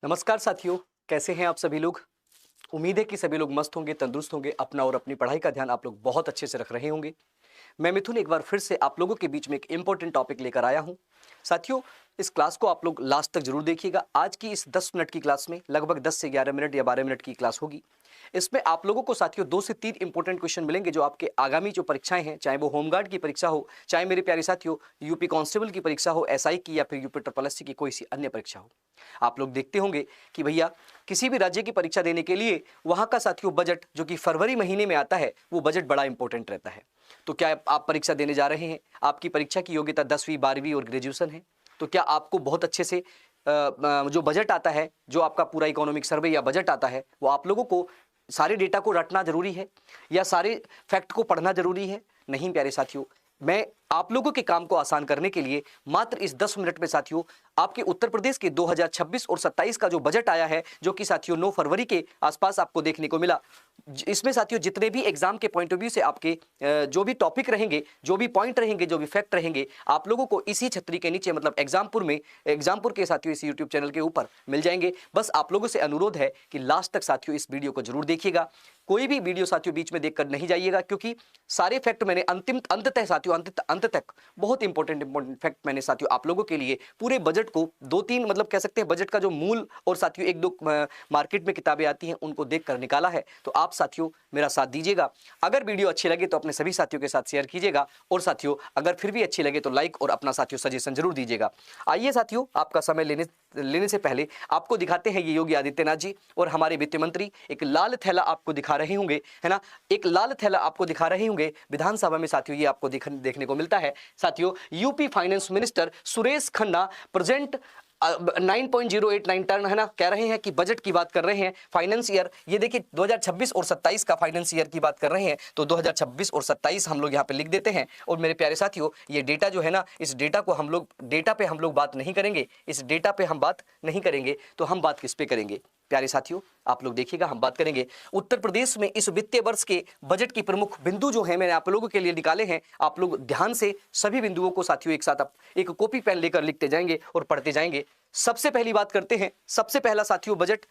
नमस्कार साथियों, कैसे हैं आप सभी लोग? उम्मीद है कि सभी लोग मस्त होंगे, तंदुरुस्त होंगे, अपना और अपनी पढ़ाई का ध्यान आप लोग बहुत अच्छे से रख रहे होंगे। मैं मिथुन एक बार फिर से आप लोगों के बीच में एक इंपॉर्टेंट टॉपिक लेकर आया हूं। साथियों, इस क्लास को आप लोग लास्ट तक जरूर देखिएगा। आज की इस 10 मिनट की क्लास में लगभग 10 से 11 मिनट या 12 मिनट की क्लास होगी। इसमें आप लोगों को साथियों 2 से 3 इंपॉर्टेंट क्वेश्चन मिलेंगे जो आपके आगामी जो परीक्षाएं हैं, चाहे वो होमगार्ड की परीक्षा हो, चाहे मेरे प्यारे साथियों यूपी कांस्टेबल की परीक्षा हो, एसआई की या फिर यूपी ट्रिपल एससी की कोई सी अन्य परीक्षा हो। आप लोग देखते होंगे कि भैया किसी भी राज्य की परीक्षा देने के लिए वहां का साथियों बजट जो कि फरवरी महीने में आता है, वो बजट बड़ा इंपॉर्टेंट रहता है। तो क्या आप परीक्षा देने जा रहे हैं? आपकी परीक्षा की योग्यता 10वीं 12वीं और ग्रेजुएशन है। तो क्या आपको बहुत अच्छे से जो बजट आता है, जो आपका पूरा इकोनॉमिक सर्वे या बजट आता है, वो आप लोगों को सारे डेटा को रटना जरूरी है या सारे फैक्ट को पढ़ना जरूरी है? नहीं प्यारे साथियों, मैं आप लोगों के काम को आसान करने के लिए मात्र इस 10 मिनट में साथियों आपके उत्तर प्रदेश के 2026 और 27 का जो बजट आया है, जो कि साथियों 9 फरवरी के आसपास आपको देखने को मिला, इसमें साथियों जितने भी एग्जाम के पॉइंट ऑफ व्यू से आपके जो भी टॉपिक रहेंगे, जो भी पॉइंट रहेंगे, जो भी फैक्ट रहेंगे, आप लोगों को इसी छतरी के नीचे मतलब एग्जामपुर के साथियों इस यूट्यूब चैनल के ऊपर मिल जाएंगे। बस आप लोगों से अनुरोध है कि लास्ट तक साथियों इस वीडियो को जरूर देखिएगा। कोई भी वीडियो साथियों बीच में देखकर नहीं जाइएगा, क्योंकि सारे फैक्ट मैंने अंत साथियों अंत तक बहुत इंपॉर्टेंट फैक्ट मैंने साथियों आप लोगों के लिए पूरे बजट को 2-3 मतलब कह सकते हैं बजट का जो मूल और साथियों 1-2 मार्केट में किताबें आती हैं उनको देखकर निकाला है। तो आप साथियों मेरा साथ दीजिएगा। अगर वीडियो अच्छी लगे तो अपने सभी साथियों के साथ शेयर कीजिएगा, और साथियों अगर फिर भी अच्छी लगे तो लाइक और अपना साथियों सजेशन जरूर दीजिएगा। आइए साथियों, आपका समय लेने से पहले आपको दिखाते हैं ये योगी आदित्यनाथ जी और हमारे वित्त मंत्री एक लाल थैला आपको दिखा रहे होंगे, है ना। एक लाल थैला आपको दिखा रहे होंगे विधानसभा में साथियों, ये आपको देखने को मिलता है साथियों। UP finance minister Suresh Khanna present 9.089 ton, है ना, कह रहे हैं कि बजट की बात कर रहे हैं, फाइनेंस ईयर ये देखिए 2026 और 27 का फाइनेंस ईयर की बात कर रहे हैं। तो 2026 और 27 हम लोग यहाँ पे लिख देते हैं। और मेरे प्यारे साथियों, ये डेटा जो है ना, इस डेटा को हम लोग बात नहीं करेंगे, इस डेटा पे हम बात नहीं करेंगे, तो हम बात किस पे करेंगे? प्यारे साथियों आप लोग देखिएगा, हम बात करेंगे उत्तर प्रदेश में इस वित्तीय वर्ष के बजट की प्रमुख बिंदु जो है मैंने आप लोगों के लिए निकाले हैं। आप लोग ध्यान से सभी बिंदुओं को साथियों एक साथ एक कॉपी पेन लेकर लिखते जाएंगे और पढ़ते जाएंगे। सबसे पहली बात करते हैं, सबसे पहला साथियों बजट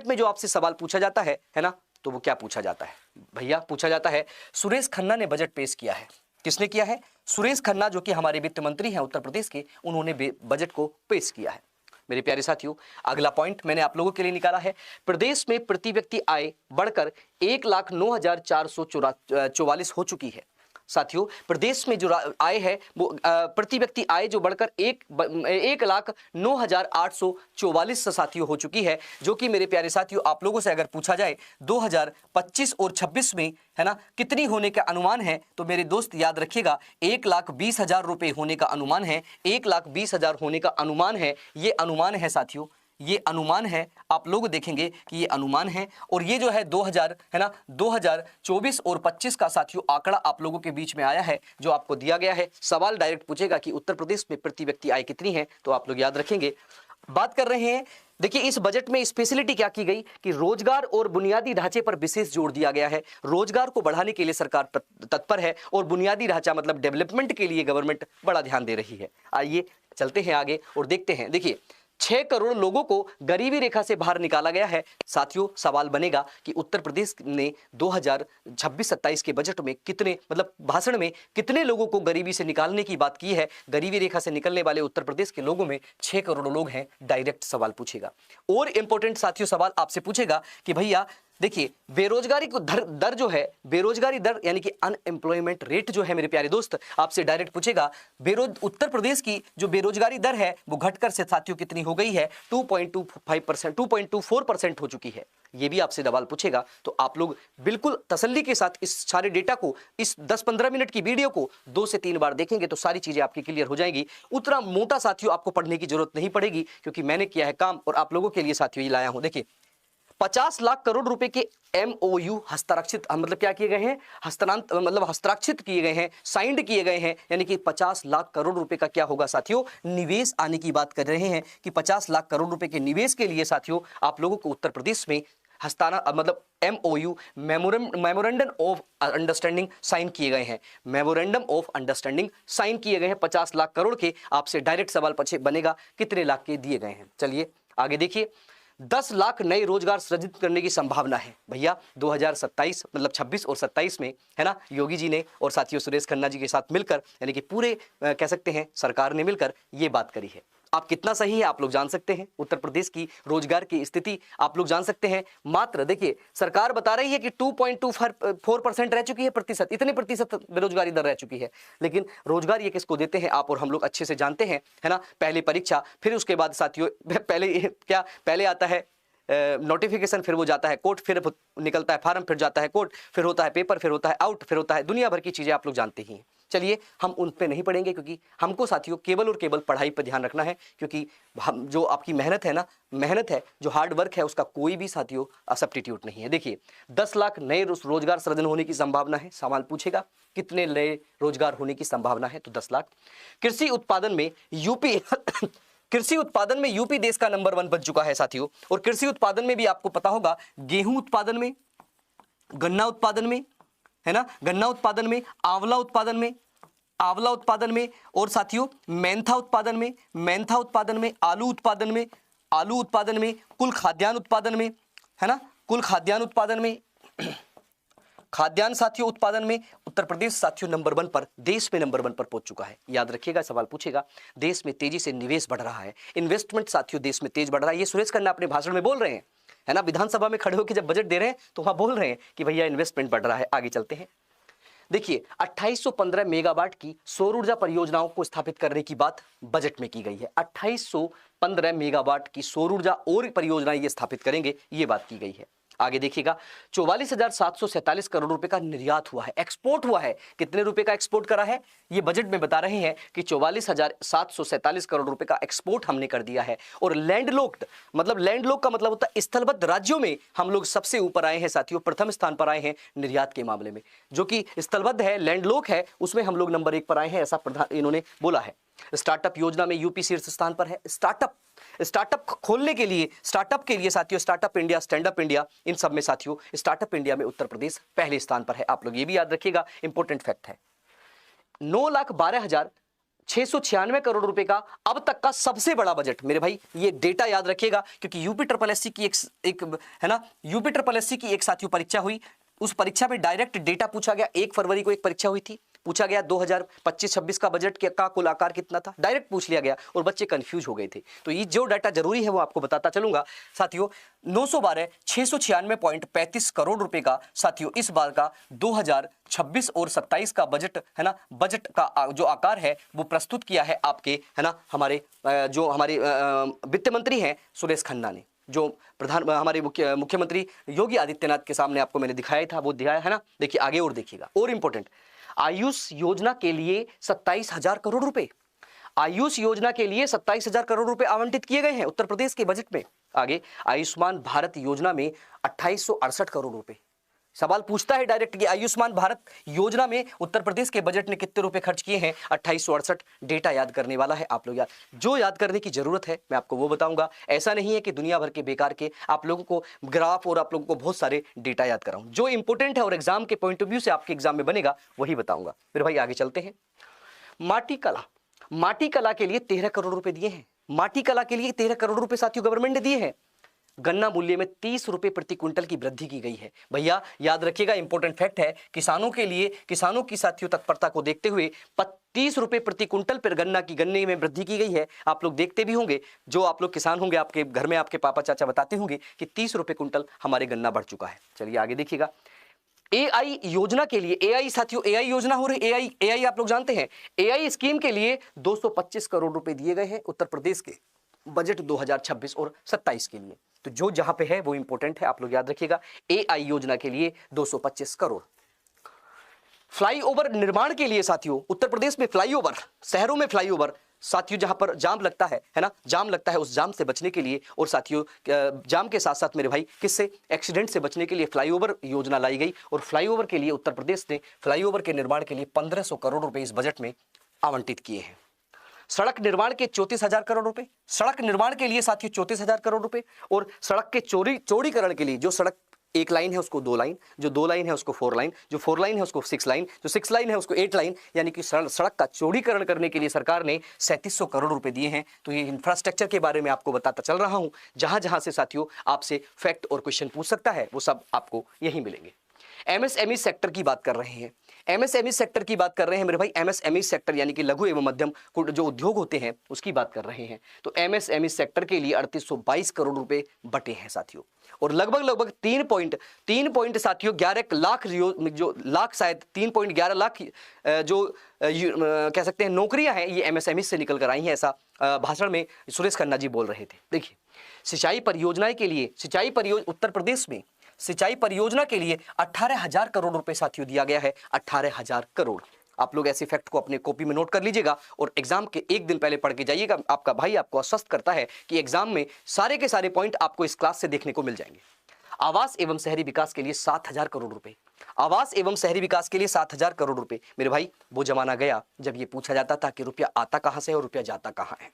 में जो आपसे सवाल पूछा जाता है ना, तो वो क्या पूछा जाता है भैया? पूछा जाता है सुरेश खन्ना ने बजट पेश किया है। किसने किया है? सुरेश खन्ना, जो कि हमारे वित्त मंत्री हैं उत्तर प्रदेश के, उन्होंने बजट को पेश किया है। मेरे प्यारे साथियों अगला पॉइंट मैंने आप लोगों के लिए निकाला है, प्रदेश में प्रति व्यक्ति आय बढ़कर 1,09,444 हो चुकी है। साथियों प्रदेश में जो आय है वो प्रति व्यक्ति आय जो बढ़कर 1,09,844 साथियों हो चुकी है, जो कि मेरे प्यारे साथियों आप लोगों से अगर पूछा जाए 2025 और 26 में, है ना, कितनी होने का अनुमान है, तो मेरे दोस्त याद रखिएगा 1,20,000 रुपए होने का अनुमान है। 1,20,000 होने का अनुमान है, ये अनुमान है साथियों, ये अनुमान है। आप लोग देखेंगे कि ये अनुमान है, और ये जो है 2000, है ना, 2024 और 25 का साथियों आंकड़ा आप लोगों के बीच में आया है, जो आपको दिया गया है। सवाल डायरेक्ट पूछेगा कि उत्तर प्रदेश में प्रति व्यक्ति आय कितनी है, तो आप लोग याद रखेंगे। बात कर रहे हैं, देखिए इस बजट में स्पेशलिटी क्या की गई कि रोजगार और बुनियादी ढांचे पर विशेष जोर दिया गया है। रोजगार को बढ़ाने के लिए सरकार तत्पर है, और बुनियादी ढांचा मतलब डेवलपमेंट के लिए गवर्नमेंट बड़ा ध्यान दे रही है। आइए चलते हैं आगे और देखते हैं। देखिए 6 करोड़ लोगों को गरीबी रेखा से बाहर निकाला गया है। साथियों सवाल बनेगा कि उत्तर प्रदेश ने 2026-27 के बजट में कितने मतलब भाषण में कितने लोगों को गरीबी से निकालने की बात की है। गरीबी रेखा से निकलने वाले उत्तर प्रदेश के लोगों में 6 करोड़ लोग हैं। डायरेक्ट सवाल पूछेगा। और इंपॉर्टेंट साथियों सवाल आपसे पूछेगा कि भैया देखिए बेरोजगारी को दर जो है, बेरोजगारी दर यानी कि अनएम्प्लॉयमेंट रेट जो है मेरे प्यारे दोस्त, आपसे डायरेक्ट पूछेगा उत्तर प्रदेश की जो बेरोजगारी दर है वो घटकर से साथियों कितनी हो गई है? 2.25%, 2.24% हो चुकी है। ये भी आपसे सवाल पूछेगा। तो आप लोग बिल्कुल तसल्ली के साथ इस सारे डेटा को, इस 10-15 मिनट की वीडियो को 2 से 3 बार देखेंगे तो सारी चीजें आपकी क्लियर हो जाएंगी। उतना मोटा साथियों आपको पढ़ने की जरूरत नहीं पड़ेगी, क्योंकि मैंने किया है काम और आप लोगों के लिए साथियों ये लाया हूं। देखिए 50 लाख करोड़ रुपए के MOU हस्ताक्षरित मतलब क्या किए गए हैं? हस्ताक्षरित किए गए हैं, साइंड किए गए हैं। यानी कि 50 लाख करोड़ रुपए का क्या होगा साथियों? निवेश आने की बात कर रहे हैं कि 50 लाख करोड़ रुपए के निवेश के लिए साथियों आप लोगों को उत्तर प्रदेश में MOU memorandum of understanding sign किए गए हैं। मेमोरेंडम ऑफ अंडरस्टैंडिंग साइन किए गए हैं 50 लाख करोड़ के। आपसे डायरेक्ट सवाल बनेगा कितने लाख के दिए गए हैं। चलिए आगे देखिए। 10 लाख नए रोजगार सृजित करने की संभावना है। भैया 2027 मतलब 26 और 27 में, है ना, योगी जी ने और साथियों सुरेश खन्ना जी के साथ मिलकर, यानी कि पूरे कह सकते हैं सरकार ने मिलकर ये बात करी है। आप कितना सही है आप लोग जान सकते हैं। उत्तर प्रदेश की रोजगार की स्थिति आप लोग जान सकते हैं। मात्र देखिए सरकार बता रही है कि 2.24% रह चुकी है प्रतिशत, इतने प्रतिशत बेरोजगारी दर रह चुकी है। लेकिन रोजगार ये किसको देते हैं आप और हम लोग अच्छे से जानते हैं, है ना। पहले परीक्षा, फिर उसके बाद साथियों पहले आता है नोटिफिकेशन, फिर वो जाता है कोर्ट, फिर निकलता है फार्म, फिर जाता है कोर्ट, फिर होता है पेपर, फिर होता है आउट, फिर होता है दुनिया भर की चीजें आप लोग जानते ही हैं। चलिए हम उन पे नहीं पढ़ेंगे, क्योंकि हमको साथियों केवल और केवल पढ़ाई पर ध्यान रखना है। क्योंकि हम जो आपकी मेहनत है ना, मेहनत है जो हार्ड वर्क है, उसका कोई भी साथियों सब्स्टिट्यूट नहीं है। देखिए 10 लाख नए रोजगार सृजन होने की संभावना है। सवाल पूछेगा कितने नए रोजगार होने की संभावना है, तो 10 लाख। कृषि उत्पादन में यूपी कृषि उत्पादन में यूपी देश का नंबर 1 बन चुका है साथियों। और कृषि उत्पादन में भी आपको पता होगा, गेहूं उत्पादन में, गन्ना उत्पादन में, है ना, गन्ना उत्पादन में, आंवला उत्पादन में, आंवला उत्पादन में, और साथियों मेंथा उत्पादन में, मेंथा उत्पादन में, आलू उत्पादन में, आलू उत्पादन में, कुल खाद्यान्न उत्पादन में, है ना, कुल खाद्यान्न उत्पादन में, खाद्यान्न साथियों उत्पादन में उत्तर प्रदेश साथियों नंबर 1 पर, देश में नंबर 1 पर पहुंच चुका है। याद रखिएगा, सवाल पूछेगा। देश में तेजी से निवेश बढ़ रहा है, इन्वेस्टमेंट साथियों देश में तेज बढ़ रहा है। ये सुरेश खन्ना अपने भाषण में बोल रहे हैं, है ना, विधानसभा में खड़े होकर जब बजट दे रहे हैं तो वहां बोल रहे हैं कि भैया इन्वेस्टमेंट बढ़ रहा है। आगे चलते हैं। देखिए 2815 मेगावाट की सौर ऊर्जा परियोजनाओं को स्थापित करने की बात बजट में की गई है। 2815 मेगावाट की सौर ऊर्जा और परियोजनाएं ये स्थापित करेंगे, ये बात की गई है। आगे देखिएगा 44,747 करोड़ रुपए का निर्यात हुआ है, एक्सपोर्ट हुआ है। कितने रुपए का एक्सपोर्ट करा है, ये बजट में बता रहे हैं कि 44,747 करोड़ रुपए का एक्सपोर्ट हमने कर दिया है। और लैंडलॉक्ड मतलब लैंडलॉक का मतलब होता है स्थलबद्ध राज्यों में हम लोग सबसे ऊपर आए हैं साथियों, प्रथम स्थान पर आए हैं निर्यात के मामले में। जो कि स्थलबद्ध है, लैंडलॉक है, उसमें हम लोग नंबर 1 पर आए हैं, ऐसा इन्होंने बोला है। स्टार्टअप योजना में यूपी शीर्ष स्थान पर है। स्टार्टअप खोलने के लिए, स्टार्टअप के लिए साथियों, startup India, stand up India, इन सब में साथियों स्टार्टअप इंडिया में उत्तर प्रदेश पहले स्थान पर है। आप लोग ये भी याद रखिएगा, इंपॉर्टेंट फैक्ट है। 9,12,696 करोड़ रुपए का अब तक का सबसे बड़ा बजट। मेरे भाई ये डेटा याद रखिएगा, क्योंकि यूपी ट्रिपल एससी की एक है ना, यूपी ट्रिपल एससी की एक साथियों परीक्षा हुई, उस परीक्षा में डायरेक्ट डेटा पूछा गया। 1 फरवरी को एक परीक्षा हुई थी, पूछा गया 2025-26 का बजट का कुल आकार कितना था, डायरेक्ट पूछ लिया गया और बच्चे कंफ्यूज हो गए थे। तो ये जो डाटा जरूरी है वो आपको बताता चलूंगा साथियों। 912,696.35 करोड़ रुपए का साथियों इस बार का 2026 और 27 का बजट, है ना, बजट का जो आकार है वो प्रस्तुत किया है आपके, है ना, हमारे जो हमारे वित्त मंत्री हैं सुरेश खन्ना ने, जो हमारे मुख्यमंत्री योगी आदित्यनाथ के सामने आपको मैंने दिखाया था, वो दिखाया है ना। देखिए आगे और देखिएगा, और इंपॉर्टेंट, आयुष योजना के लिए 27,000 करोड़ रुपए, आयुष योजना के लिए 27,000 करोड़ रुपए आवंटित किए गए हैं उत्तर प्रदेश के बजट में। आगे आयुष्मान भारत योजना में 2868 करोड़ रुपए। सवाल पूछता है डायरेक्ट कि आयुष्मान भारत योजना में उत्तर प्रदेश के बजट ने कितने रुपए खर्च किए हैं, 2868। डेटा याद करने वाला है आप लोग, याद जो याद करने की जरूरत है मैं आपको वो बताऊंगा। ऐसा नहीं है कि दुनिया भर के बेकार के आप लोगों को ग्राफ और आप लोगों को बहुत सारे डेटा याद कराऊं। जो इंपॉर्टेंट है और एग्जाम के पॉइंट ऑफ व्यू से आपके एग्जाम में बनेगा वही बताऊंगा। फिर भाई आगे चलते हैं। माटी कला, माटी कला के लिए 13 करोड़ रुपए दिए हैं। माटी कला के लिए 13 करोड़ रुपए साथियों गवर्नमेंट ने दिए हैं। गन्ना मूल्य में 30 रुपए प्रति क्विंटल की वृद्धि की गई है। भैया याद रखिएगा, इंपॉर्टेंट फैक्ट है, किसानों के लिए, किसानों की साथियों तत्परता को देखते हुए 30 रुपए प्रति क्विंटल पर गन्ने में वृद्धि की गई है। आप लोग देखते भी होंगे, जो आप लोग किसान होंगे आपके घर में आपके पापा चाचा बताते होंगे कि 30 रुपए क्विंटल हमारे गन्ना बढ़ चुका है। चलिए आगे देखिएगा। एआई योजना के लिए, एआई साथियों एआई योजना हो रही, एआई आप लोग जानते हैं, एआई स्कीम के लिए 225 करोड़ रुपए दिए गए हैं उत्तर प्रदेश के बजट 2026 और 27 के लिए। तो जो जहां पे है वो इंपॉर्टेंट है, आप लोग याद रखिएगा। एआई योजना के लिए 225 करोड़। फ्लाईओवर निर्माण के लिए साथियों उत्तर प्रदेश में फ्लाईओवर, शहरों में फ्लाईओवर साथियों जहां पर जाम लगता है ना, जाम लगता है, उस जाम से बचने के लिए, और साथियों जाम के साथ साथ मेरे भाई किससे, एक्सीडेंट से बचने के लिए फ्लाईओवर योजना लाई गई। और फ्लाईओवर के लिए उत्तर प्रदेश ने फ्लाईओवर के निर्माण के लिए 1500 करोड़ रुपए इस बजट में आवंटित किए हैं। सड़क निर्माण के 34,000 करोड़ रुपए, सड़क निर्माण के लिए साथियों 34,000 करोड़ रुपए। और सड़क के चौड़ीकरण के लिए, जो सड़क एक लाइन है उसको 2 लाइन, जो 2 लाइन है उसको 4 लाइन, जो 4 लाइन है उसको 6 लाइन, जो 6 लाइन है उसको 8 लाइन, यानी कि सड़क का चौड़ीकरण करने के लिए सरकार ने 3700 करोड़ रुपए दिए हैं। तो ये इंफ्रास्ट्रक्चर के बारे में आपको बताता चल रहा हूं। जहां जहां से साथियों आपसे फैक्ट और क्वेश्चन पूछ सकता है वो सब आपको यहीं मिलेंगे। एमएसएमई सेक्टर की बात कर रहे हैं, एमएसएमई सेक्टर की बात कर रहे हैं मेरे भाई। एमएसएमई सेक्टर यानी कि लघु एवं मध्यम जो उद्योग होते हैं उसकी बात कर रहे हैं। तो एमएसएमई सेक्टर के लिए 3822 करोड़ रुपए बटे हैं साथियों, और लगभग 3 पॉइंट साथियों 11 लाख जो लाख शायद 3.11 लाख जो कह सकते हैं नौकरियां हैं ये एमएसएमई से निकल कर आई हैं, ऐसा भाषण में सुरेश खन्ना जी बोल रहे थे। देखिए सिंचाई परियोजनाएं के लिए उत्तर प्रदेश में सिंचाई परियोजना के लिए 18,000 करोड़ रुपए साथियों दिया गया है। 18,000 करोड़। आप लोग ऐसे फैक्ट को अपने कॉपी में नोट कर लीजिएगा और एग्जाम के एक दिन पहले पढ़ के जाइएगा। आपका भाई आपको आश्वस्त करता है कि एग्जाम में सारे के सारे पॉइंट आपको इस क्लास से देखने को मिल जाएंगे। आवास एवं शहरी विकास के लिए 7,000 करोड़ रुपए, आवास एवं शहरी विकास के लिए 7,000 करोड़ रुपए। मेरे भाई वो जमाना गया जब ये पूछा जाता था कि रुपया आता कहां से और रुपया जाता कहां है।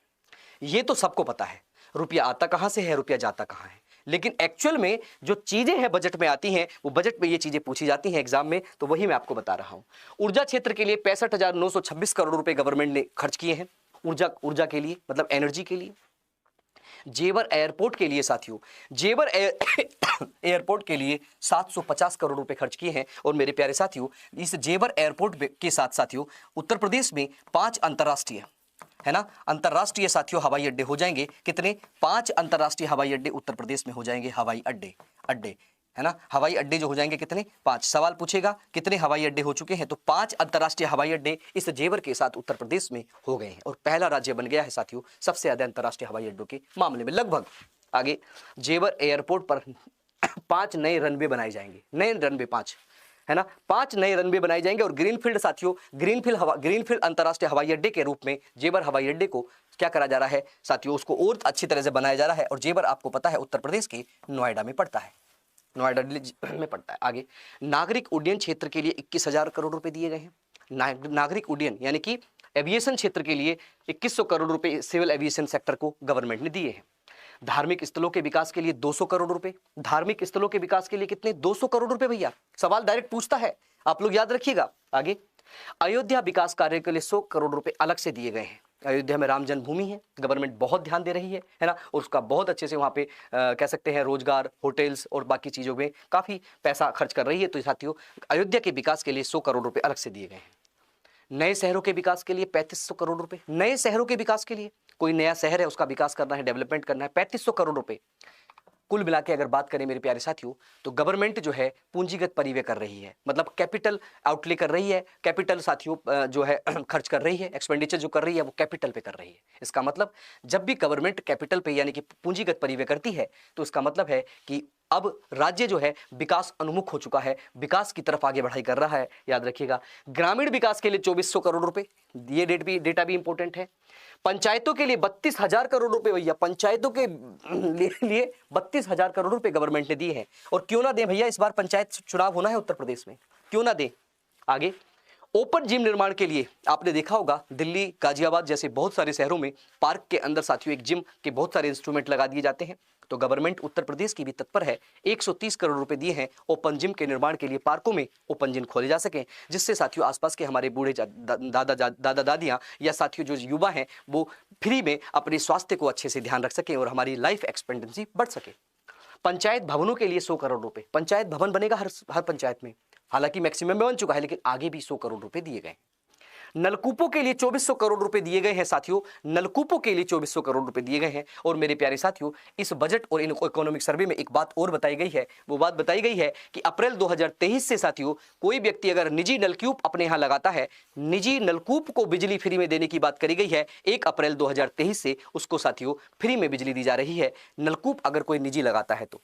ये तो सबको पता है रुपया आता कहां से है, रुपया जाता कहां है, लेकिन एक्चुअल में जो चीजें हैं बजट में आती हैं वो बजट में ये चीजें पूछी जाती हैं एग्जाम में, तो वही मैं आपको बता रहा हूं। ऊर्जा क्षेत्र के लिए 65,926 करोड़ रुपए गवर्नमेंट ने खर्च किए हैं ऊर्जा के लिए, मतलब एनर्जी के लिए। जेवर एयरपोर्ट के लिए साथियों, जेवर एयरपोर्ट के लिए 750 करोड़ रुपए खर्च किए हैं। और मेरे प्यारे साथियों इस जेवर एयरपोर्ट के साथ साथियों उत्तर प्रदेश में 5 अंतर्राष्ट्रीय है ना, अंतर्राष्ट्रीय साथियों हवाई अड्डे हो जाएंगे। कितने? 5 अंतर्राष्ट्रीय हवाई अड्डे उत्तर प्रदेश में हो जाएंगे। हवाई अड्डे है ना, हवाई अड्डे जो हो जाएंगे कितने? 5। सवाल पूछेगा कितने हवाई अड्डे हो चुके हैं, तो 5 अंतर्राष्ट्रीय हवाई अड्डे इस जेवर के साथ उत्तर प्रदेश में हो गए हैं और पहला राज्य बन गया है साथियों सबसे ज्यादा अंतर्राष्ट्रीय हवाई अड्डों के मामले में। लगभग आगे जेवर एयरपोर्ट पर 5 नए रनवे बनाए जाएंगे, नए रनवे 5 है ना, 5 नए रनवे बनाए जाएंगे। और ग्रीनफील्ड साथियों, ग्रीनफील्ड अंतर्राष्ट्रीय हवाई अड्डे के रूप में जेवर हवाई अड्डे को क्या करा जा रहा है साथियों, उसको और अच्छी तरह से बनाया जा रहा है। और जेवर आपको पता है उत्तर प्रदेश के नोएडा में पड़ता है, नोएडा में पड़ता है। आगे नागरिक उड्डयन क्षेत्र के लिए 21,000 करोड़ रुपए दिए गए हैं। नागरिक उड्डयन यानी कि एविएशन क्षेत्र के लिए 2100 करोड़ रुपए सिविल एविएशन सेक्टर को गवर्नमेंट ने दिए हैं। धार्मिक स्थलों के विकास के लिए 200 करोड़ रुपए, धार्मिक स्थलों के विकास के लिए कितने? 200 करोड़ रुपए भैया। सवाल डायरेक्ट पूछता है, आप लोग याद रखिएगा। आगे अयोध्या विकास कार्य के लिए 100 करोड़ रुपए अलग से दिए गए हैं। अयोध्या में राम जन्मभूमि है, गवर्नमेंट बहुत ध्यान दे रही है ना, और उसका बहुत अच्छे से वहां पे कह सकते हैं रोजगार, होटल्स और बाकी चीजों में काफी पैसा खर्च कर रही है। तो साथियों अयोध्या के विकास के लिए 100 करोड़ रुपए अलग से दिए गए हैं। नए शहरों के विकास के लिए 3500 करोड़ रुपए, नए शहरों के विकास के लिए, कोई नया शहर है उसका विकास करना है, डेवलपमेंट करना है, 3500 करोड़ रुपए। कुल मिला के अगर बात करें मेरे प्यारे साथियों तो गवर्नमेंट जो है पूंजीगत परिव्यय कर रही है, मतलब कैपिटल आउटले कर रही है। कैपिटल साथियों जो है खर्च कर रही है, एक्सपेंडिचर जो कर रही है वो कैपिटल पे कर रही है। इसका मतलब जब भी गवर्नमेंट कैपिटल पे यानी कि पूंजीगत परिव्यय करती है तो इसका मतलब है कि अब राज्य जो है विकास उन्मुख हो चुका है, विकास की तरफ आगे बढ़ाई कर रहा है। याद रखिएगा ग्रामीण विकास के लिए 2400 करोड़ रुपए, ये डेटा भी इंपॉर्टेंट है। पंचायतों के लिए 32,000 करोड़ रुपए भैया, पंचायतों के लिए 32,000 करोड़ रुपए गवर्नमेंट ने दिए हैं। और क्यों ना दें भैया, इस बार पंचायत चुनाव होना है उत्तर प्रदेश में, क्यों ना दें। आगे ओपन जिम निर्माण के लिए आपने देखा होगा दिल्ली, गाजियाबाद जैसे बहुत सारे शहरों में पार्क के अंदर साथियों एक जिम के बहुत सारे इंस्ट्रूमेंट लगा दिए जाते हैं। तो गवर्नमेंट उत्तर प्रदेश की भी तत्पर है, 130 करोड़ रुपए दिए हैं ओपन जिम के निर्माण के लिए, पार्कों में ओपन जिम खोले जा सकें, जिससे साथियों आसपास के हमारे बूढ़े दादा दादियां या साथियों जो युवा हैं वो फ्री में अपने स्वास्थ्य को अच्छे से ध्यान रख सकें और हमारी लाइफ एक्सपेक्टेंसी बढ़ सके। पंचायत भवनों के लिए 100 करोड़ रुपए, पंचायत भवन बनेगा हर पंचायत में, हालांकि मैक्सिमम में बन चुका है लेकिन आगे भी 100 करोड़ रुपए दिए गए। नलकूपों के लिए 2400 करोड़ रुपए दिए गए हैं साथियों, नलकूपों के लिए 2400 करोड़ रुपए दिए गए हैं। और मेरे प्यारे साथियों इस बजट और इन इकोनॉमिक सर्वे में एक बात और बताई गई है, वो बात बताई गई है कि अप्रैल 2023 से साथियों कोई व्यक्ति अगर निजी नलकूप अपने यहां लगाता है, निजी नलकूप को बिजली फ्री में देने की बात करी गई है। 1 अप्रैल 2023 से उसको साथियों फ्री में बिजली दी जा रही है, नलकूप अगर कोई निजी लगाता है तो।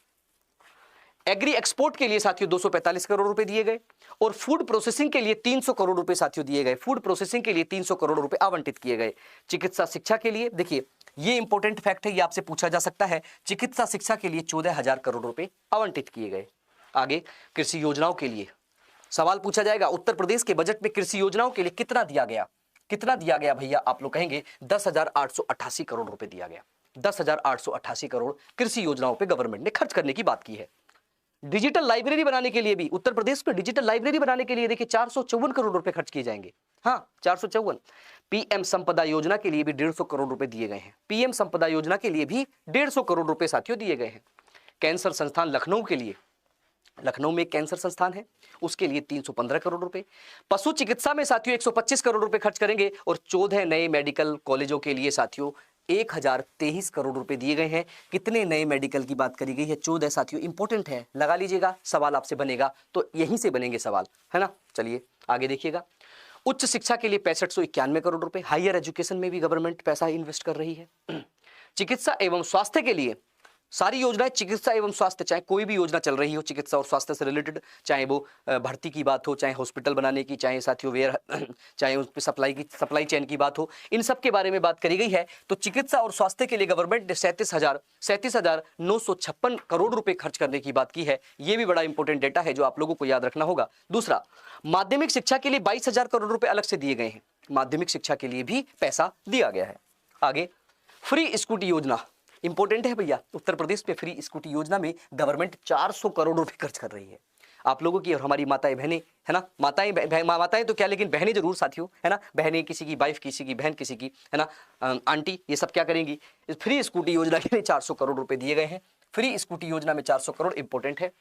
एग्री एक्सपोर्ट के लिए साथियों 245 करोड़ रुपए दिए गए और फूड प्रोसेसिंग के लिए 300 करोड़ रुपए साथियों दिए गए, फूड प्रोसेसिंग के लिए 300 करोड़ रुपए आवंटित किए गए। चिकित्सा शिक्षा के लिए देखिए ये इंपॉर्टेंट फैक्ट है, ये आपसे पूछा जा सकता है, चिकित्सा शिक्षा के लिए 14,000 करोड़ रुपए आवंटित किए गए। आगे कृषि योजनाओं के लिए सवाल पूछा जाएगा, उत्तर प्रदेश के बजट में कृषि योजनाओं के लिए कितना दिया गया, कितना दिया गया भैया, आप लोग कहेंगे 10,888 करोड़ रुपए दिया गया। 10,888 करोड़ कृषि योजनाओं पर गवर्नमेंट ने खर्च करने की बात की है। डिजिटल लाइब्रेरी बनाने के लिए भी उत्तर प्रदेश में डिजिटल लाइब्रेरी बनाने के लिए देखिए 454 करोड़ रुपए खर्च किए जाएंगे। हाँ 454। पीएम संपदा योजना के लिए भी 150 करोड़ रुपए दिए गए हैं। पीएम संपदा योजना के लिए भी 150 करोड़ रुपए साथियों दिए गए हैं। कैंसर संस्थान लखनऊ के लिए, लखनऊ में एक कैंसर संस्थान है, उसके लिए 315 करोड़ रुपए। पशु चिकित्सा में साथियों 125 करोड़ रुपए खर्च करेंगे और 14 नए मेडिकल कॉलेजों के लिए साथियों 1023 करोड़ रुपए दिए गए हैं। कितने नए मेडिकल की बात करी गई है? 14 साथियों, इंपॉर्टेंट है, लगा लीजिएगा, सवाल आपसे बनेगा तो यहीं से बनेंगे सवाल, है ना। चलिए आगे देखिएगा। उच्च शिक्षा के लिए 6591 करोड़ रुपए, हायर एजुकेशन में भी गवर्नमेंट पैसा इन्वेस्ट कर रही है। चिकित्सा एवं स्वास्थ्य के लिए सारी योजनाएं, चिकित्सा एवं स्वास्थ्य, चाहे कोई भी योजना चल रही हो चिकित्सा और स्वास्थ्य से रिलेटेड, चाहे वो भर्ती की बात हो, चाहे हॉस्पिटल बनाने की, चाहे साथियों चाहे उस पर सप्लाई चेन की बात हो, इन सब के बारे में बात करी गई है। तो चिकित्सा और स्वास्थ्य के लिए गवर्नमेंट ने 37,956 करोड़ रुपए खर्च करने की बात की है। ये भी बड़ा इंपॉर्टेंट डेटा है जो आप लोगों को याद रखना होगा। दूसरा, माध्यमिक शिक्षा के लिए 22,000 करोड़ रुपए अलग से दिए गए हैं। माध्यमिक शिक्षा के लिए भी पैसा दिया गया है। आगे, फ्री स्कूटी योजना इंपॉर्टेंट है भैया। उत्तर प्रदेश में फ्री स्कूटी योजना में गवर्नमेंट 400 करोड़ रुपए खर्च कर रही है। आप लोगों की और हमारी माताएं बहनें, है ना, माताएं तो क्या, लेकिन बहनें जरूर साथियों, है ना, बहनें किसी की वाइफ, किसी की बहन, किसी की, है ना, आंटी, ये सब क्या करेंगी? इस फ्री स्कूटी योजना के लिए 400 करोड़ रुपए दिए गए हैं। फ्री स्कूटी योजना में 400 करोड़ इंपॉर्टेंट है।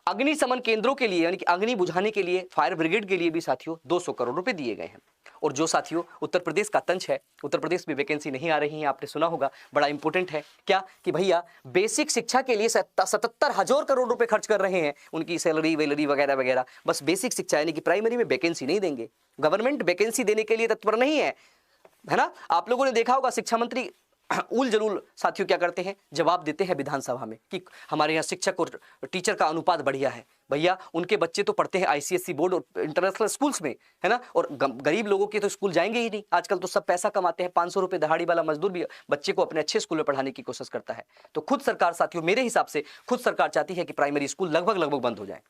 अग्निशमन केंद्रों के लिए, यानी कि अग्नि बुझाने के लिए, फायर ब्रिगेड के लिए भी साथियों 200 करोड़ रुपए दिए गए हैं। और जो साथियों उत्तर प्रदेश का तंज है, उत्तर प्रदेश में वैकेंसी नहीं आ रही है, आपने सुना होगा, बड़ा इंपॉर्टेंट है क्या कि भैया बेसिक शिक्षा के लिए 77,000 करोड़ रुपए खर्च कर रहे हैं। उनकी सैलरी वेलरी वगैरह वगैरह, बस बेसिक शिक्षा यानी कि प्राइमरी में वैकेंसी नहीं देंगे। गवर्नमेंट वैकेंसी देने के लिए तत्पर नहीं है ना। आप लोगों ने देखा होगा सिक्षा मंत्री उल जलूल साथियों क्या करते हैं, जवाब देते हैं विधानसभा में कि हमारे यहाँ शिक्षक और टीचर का अनुपात बढ़िया है। भैया उनके बच्चे तो पढ़ते हैं आईसीएसई बोर्ड और इंटरनेशनल स्कूल्स में, है ना, और गरीब लोगों के तो स्कूल जाएंगे ही नहीं। आजकल तो सब पैसा कमाते हैं, 500 रुपए दिहाड़ी वाला मजदूर भी बच्चे को अपने अच्छे स्कूल में पढ़ाने की कोशिश करता है। तो खुद सरकार साथियों, मेरे हिसाब से खुद सरकार चाहती है कि प्राइमरी स्कूल लगभग बंद हो जाए।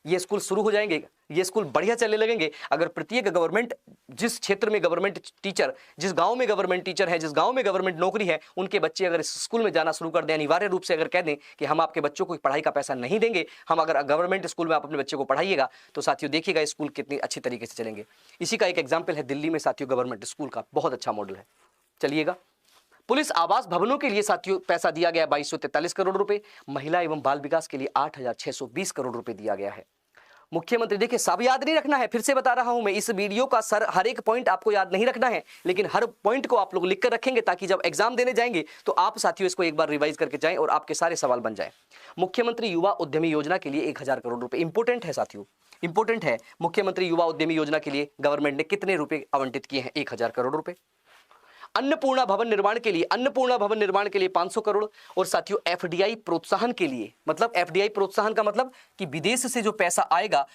ये स्कूल शुरू हो जाएंगे, ये स्कूल बढ़िया चलने लगेंगे अगर प्रत्येक गवर्नमेंट, जिस क्षेत्र में गवर्नमेंट टीचर, जिस गांव में गवर्नमेंट टीचर है, जिस गांव में गवर्नमेंट नौकरी है, उनके बच्चे अगर इस स्कूल में जाना शुरू कर दें, अनिवार्य रूप से अगर कह दें कि हम आपके बच्चों को पढ़ाई का पैसा नहीं देंगे, हम अगर गवर्नमेंट स्कूल में आप अपने बच्चे को पढ़ाइएगा, तो साथियों देखिएगा स्कूल कितनी अच्छी तरीके से चलेंगे। इसी का एक एग्जाम्पल है दिल्ली में साथियों, गवर्नमेंट स्कूल का बहुत अच्छा मॉडल है। चलिएगा, पुलिस आवास भवनों के लिए साथियों पैसा दिया गया 2243 करोड़ रुपए। महिला एवं बाल विकास के लिए 8,620 करोड़ रुपए दिया गया है। मुख्यमंत्री, देखिए सब याद नहीं रखना है, फिर से बता रहा हूं मैं, इस वीडियो का हर एक पॉइंट आपको याद नहीं रखना है, लेकिन हर पॉइंट को आप लोग लिख कर रखेंगे ताकि जब एग्जाम देने जाएंगे तो आप साथियों इसको एक बार रिवाइज करके जाएं और आपके सारे सवाल बन जाएं। मुख्यमंत्री युवा उद्यमी योजना के लिए 1,000 करोड़ रुपए इंपॉर्टेंट है साथियों, इंपॉर्टेंट है। मुख्यमंत्री युवा उद्यमी योजना के लिए गवर्नमेंट ने कितने रुपए आवंटित किए हैं? 1,000 करोड़ रुपए। अन्नपूर्णा भवन निर्माण के लिए, अन्नपूर्णा भवन निर्माण के लिए 500 करोड़। और साथियों एफडीआई प्रोत्साहन के लिए, मतलब एफडीआई प्रोत्साहन का मतलब कि विदेश से जो पैसा आएगा,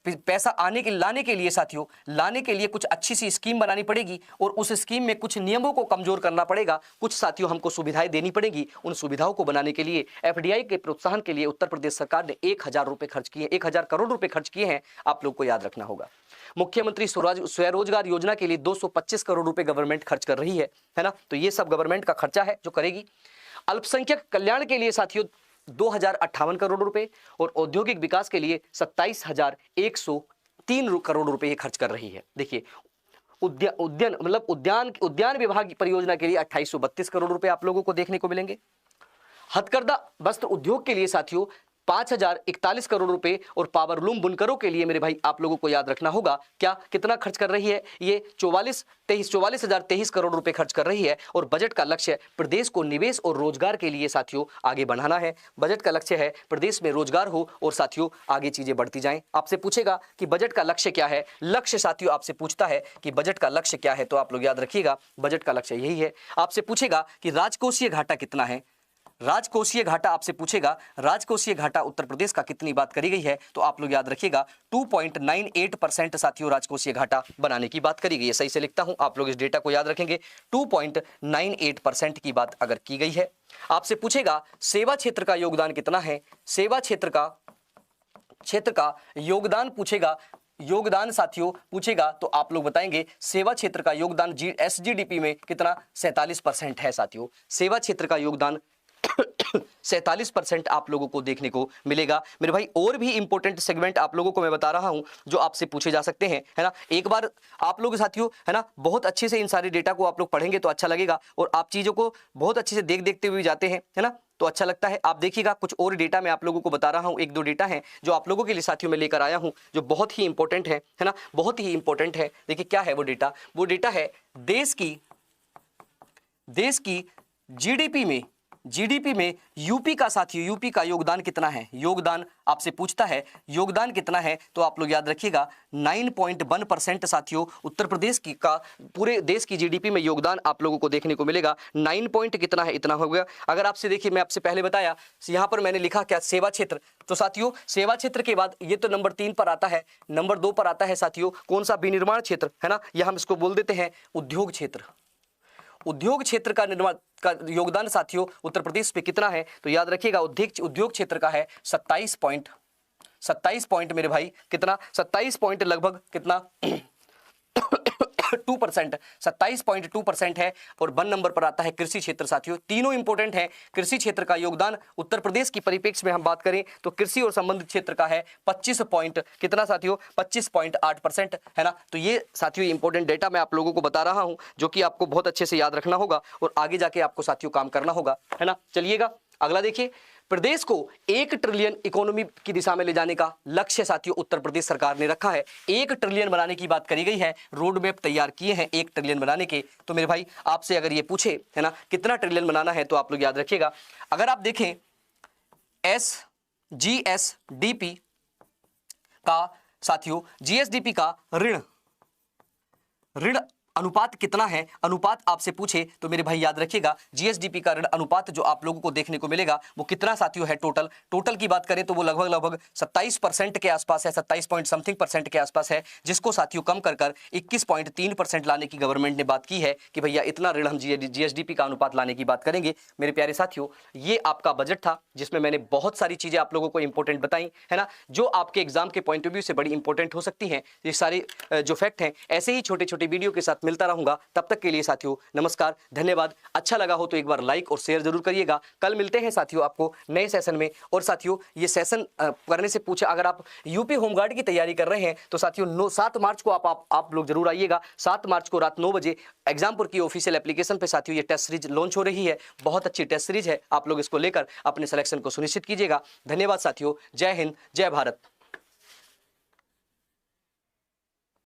पैसा लाने के लिए साथियों, लाने के लिए कुछ अच्छी सी स्कीम बनानी पड़ेगी और उस स्कीम में कुछ नियमों को कमजोर करना पड़ेगा, कुछ साथियों हमको सुविधाएं देनी पड़ेगी। उन सुविधाओं को बनाने के लिए एफडीआई के प्रोत्साहन के लिए उत्तर प्रदेश सरकार ने 1,000 रुपए खर्च किए, 1,000 करोड़ रुपए खर्च किए हैं। आप लोग को याद रखना होगा। मुख्यमंत्री स्वरोजगार योजना के लिए 225 करोड़ रुपए गवर्नमेंट खर्च कर रही है ना। तो ये सब गवर्नमेंट का खर्चा है जो करेगी। अल्पसंख्यक कल्याण के लिए साथियों 2,058 करोड़ रुपए और औद्योगिक विकास के लिए 27,103 करोड़ रुपए खर्च कर रही है। देखिए उद्यान विभाग परियोजना के लिए 2,832 करोड़ रुपए आप लोगों को देखने को मिलेंगे। हथकरघा वस्त्र उद्योग के लिए साथियों 5,041 करोड़ रुपए और पावरलूम बुनकरों के लिए मेरे भाई आप लोगों को याद रखना होगा क्या कितना खर्च कर रही है? ये 44,023 करोड़ रुपए खर्च कर रही है। और बजट का लक्ष्य प्रदेश को निवेश और रोजगार के लिए साथियों आगे बढ़ाना है। बजट का लक्ष्य है प्रदेश में रोजगार हो और साथियों आगे चीजें बढ़ती जाएं। आपसे पूछेगा कि बजट का लक्ष्य क्या है? लक्ष्य साथियों आपसे पूछता है कि बजट का लक्ष्य क्या है, तो आप लोग याद रखिएगा बजट का लक्ष्य यही है। आपसे पूछेगा कि राजकोषीय घाटा कितना है? राजकोषीय घाटा आपसे पूछेगा, राजकोषीय घाटा उत्तर प्रदेश का कितनी बात करी गई है? तो आप लोग याद रखिएगा 2.98% साथियों राजकोषीय घाटा बनाने की बात करी गई है। सही से लिखता हूं, आप लोग इस डेटा को याद रखेंगे। 2.98% की बात अगर की गई है। आपसे पूछेगा सेवा क्षेत्र का योगदान कितना है? सेवा क्षेत्र का योगदान पूछेगा, योगदान साथियों पूछेगा तो आप लोग बताएंगे सेवा क्षेत्र का योगदान एसजीडीपी में कितना? 47% है साथियों। सेवा क्षेत्र का योगदान 47% आप लोगों को देखने को मिलेगा मेरे भाई। और भी इंपॉर्टेंट सेगमेंट आप लोगों को मैं बता रहा हूं जो आपसे पूछे जा सकते हैं, है ना। एक बार आप लोग साथियों, है ना, बहुत अच्छे से इन सारे डेटा को आप लोग पढ़ेंगे तो अच्छा लगेगा, और आप चीजों को बहुत अच्छे से देखते हुए जाते हैं, है ना, तो अच्छा लगता है। आप देखिएगा कुछ और डेटा मैं आप लोगों को बता रहा हूं, एक दो डेटा है जो आप लोगों के लिए साथियों मैं लेकर आया हूं, जो बहुत ही इंपॉर्टेंट है ना, बहुत ही इंपॉर्टेंट है। देखिए क्या है वो डेटा, वो डेटा है देश की जीडीपी में यूपी का साथियों, यूपी का योगदान कितना है। योगदान आपसे पूछता है योगदान कितना है, तो आप लोग याद रखिएगा 9.1% साथियों उत्तर प्रदेश की का पूरे देश की जीडीपी में योगदान आप लोगों को देखने को मिलेगा। 9 पॉइंट कितना है, इतना हो गया। अगर आपसे देखिए, मैं आपसे पहले बताया, यहां पर मैंने लिखा क्या, सेवा क्षेत्र। तो साथियों सेवा क्षेत्र के बाद ये तो नंबर 3 पर आता है, नंबर 2 पर आता है साथियों कौन सा, विनिर्माण क्षेत्र, है ना, या हम इसको बोल देते हैं उद्योग क्षेत्र। उद्योग क्षेत्र का निर्माण का योगदान साथियों उत्तर प्रदेश पे कितना है, तो याद रखिएगा उद्योग क्षेत्र का है 27 पॉइंट मेरे भाई, कितना 27 पॉइंट लगभग कितना 2%, 27.2% है। और 1 नंबर पर आता है कृषि क्षेत्र साथियों। तीनों इंपॉर्टेंट है। कृषि क्षेत्र का योगदान उत्तर प्रदेश की परिप्रेक्ष्य में हम बात करें तो कृषि और संबंधित क्षेत्र का है 25 पॉइंट कितना साथियों, 25.8%, है ना। तो ये साथियों इंपॉर्टेंट डेटा मैं आप लोगों को बता रहा हूं, जो कि आपको बहुत अच्छे से याद रखना होगा और आगे जाके आपको साथियों काम करना होगा, है ना। चलिएगा अगला देखिए, प्रदेश को 1 ट्रिलियन इकोनॉमी की दिशा में ले जाने का लक्ष्य साथियों उत्तर प्रदेश सरकार ने रखा है। 1 ट्रिलियन बनाने की बात करी गई है, रोड मैप तैयार किए हैं 1 ट्रिलियन बनाने के। तो मेरे भाई आपसे अगर ये पूछे, है ना, कितना ट्रिलियन बनाना है, तो आप लोग याद रखिएगा, अगर आप देखें जीएसडीपी का साथियों, जीएसडीपी का ऋण अनुपात कितना है, अनुपात आपसे पूछे तो मेरे भाई याद रखिएगा जीएसडीपी का ऋण अनुपात जो आप लोगों को देखने को मिलेगा वो कितना साथियों है, टोटल की बात करें तो वो लगभग 27% के आसपास है, 27 पॉइंट समथिंग परसेंट के आसपास है, जिसको साथियों कम कर 21.3% लाने की गवर्नमेंट ने बात की है कि भैया इतना ऋण हम जीएसडीपी का अनुपात लाने की बात करेंगे। मेरे प्यारे साथियों ये आपका बजट था जिसमें मैंने बहुत सारी चीजें आप लोगों को इंपॉर्टेंट बताई, है ना, जो आपके एग्जाम के पॉइंट ऑफ व्यू से बड़ी इंपॉर्टेंट हो सकती हैं। ये सारे जो फैक्ट हैं ऐसे ही छोटे छोटे वीडियो के साथ मिलता रहूंगा। तब तक के लिए साथियों नमस्कार, धन्यवाद। अच्छा लगा हो तो एक बार लाइक और शेयर जरूर करिएगा। कल मिलते हैं साथियों आपको नए सेशन में। और साथियों ये सेशन करने से पूछा, अगर आप यूपी होमगार्ड की तैयारी कर रहे हैं तो साथियों 7 मार्च को आप लोग जरूर आइएगा। 7 मार्च को रात 9 बजे एग्जामपुर की ऑफिशियल एप्लीकेशन पे साथियों ये टेस्ट सीरीज लॉन्च हो रही है। बहुत अच्छी टेस्ट सीरीज है, आप लोग इसको लेकर अपने सिलेक्शन को सुनिश्चित कीजिएगा। धन्यवाद साथियों, जय हिंद, जय भारत।